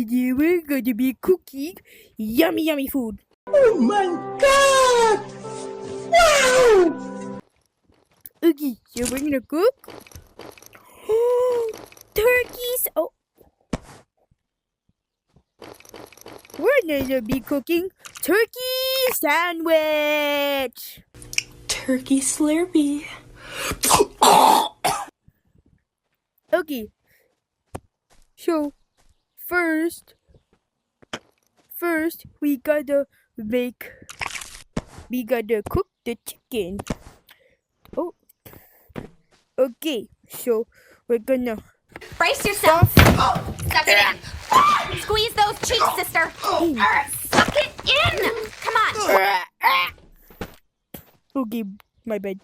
today we're going to be cooking yummy food. Oh my god! Wow! Okay, so we're gonna cook turkeys. Oh, we're gonna be cooking turkey sandwich. Turkey Slurpee. Okay, so first we gotta cook the chicken. Oh, okay, so we're gonna brace yourself. Suck it in. Squeeze those cheeks, sister. Suck it in. Come on. Okay, my bad.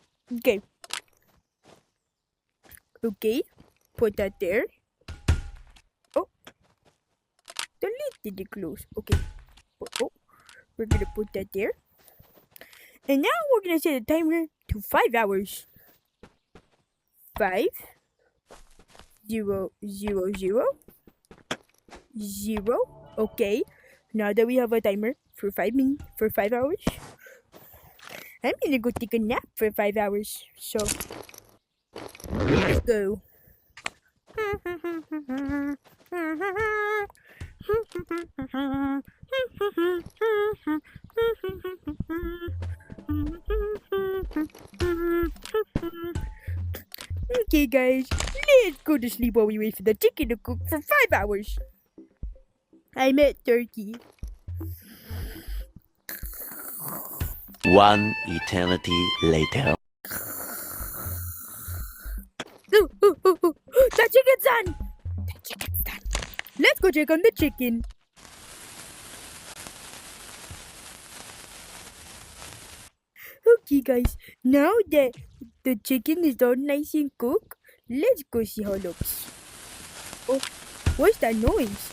Okay, put that there. Oh, the lid didn't close. Okay. Oh, we're gonna put that there. And now we're gonna set the timer to 5 hours. 5 0 0 0 0. Okay. Now that we have a timer for 5 hours, I'm gonna go take a nap for 5 hours. So let's go. Okay, guys, let's go to sleep while we wait for the chicken to cook for 5 hours. I met turkey. One eternity later. Oh, the chicken's done! Let's go check on the chicken. Okay, guys, now that the chicken is all nice and cooked, let's go see how it looks. Oh, what's that noise?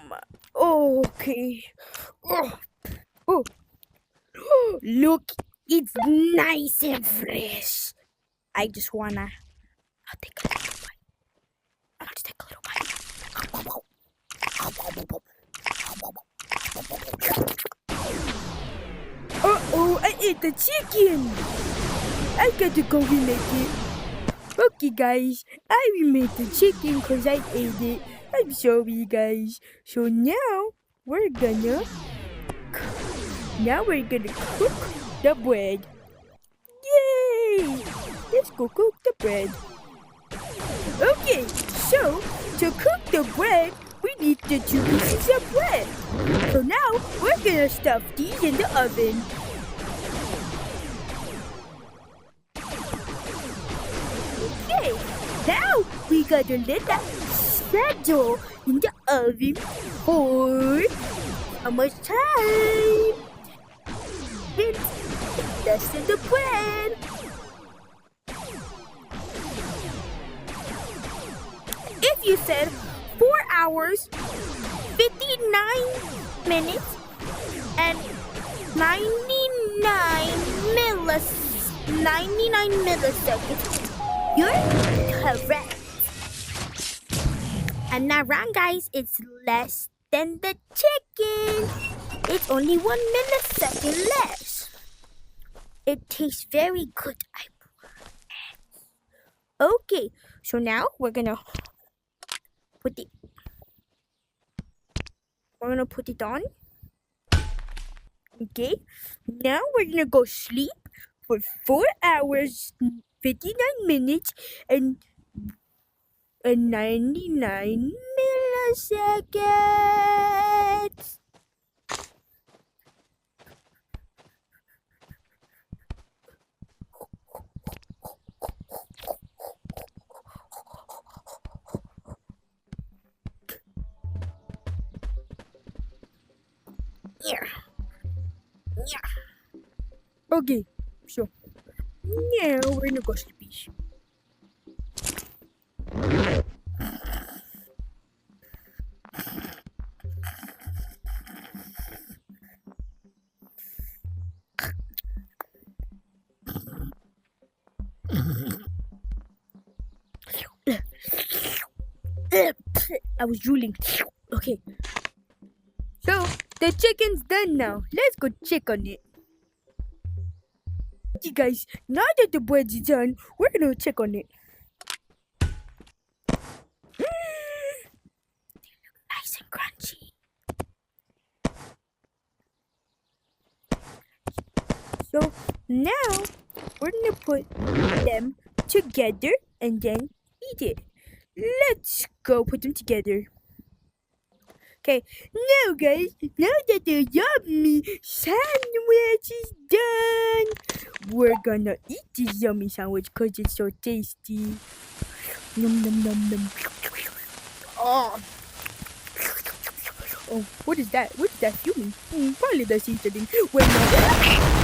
My. Okay. Oh. Look, it's nice and fresh. I'll take a little bite. I want to take a little bite. Uh-oh, I ate the chicken. I got to go remake it. Okay, guys, I remade the chicken because I ate it. I'm sorry, guys. So now we're gonna cook the bread. Yay! Let's go cook the bread. Okay, so to cook the bread, we need the 2 pieces of bread. So now we're gonna stuff these in the oven. Okay, now we gotta let that settle in the oven for how much time? That's in the bread. If you said 4 hours, 59 minutes, and 99 milliseconds, you're correct. I'm not wrong, guys. It's less than the chicken. It's only 1 millisecond less. It tastes very good, I promise. Okay, so now we're gonna put it on. Okay, now we're gonna go sleep for 4 hours, 59 minutes, and 99 milliseconds. Okay, so now we're gonna go sleep. I was drooling. Okay. So, the chicken's done now. Let's go check on it. You guys, now that the bread's done, we're gonna check on it. Nice and crunchy. So, now, we're gonna put them together and then eat it. Let's go put them together. Okay, now guys, now that the yummy sandwich is done, we're gonna eat this yummy sandwich because it's so tasty. Num num num num. Oh. Oh, what is that? What is that human? Probably the seasoning. Wait, no.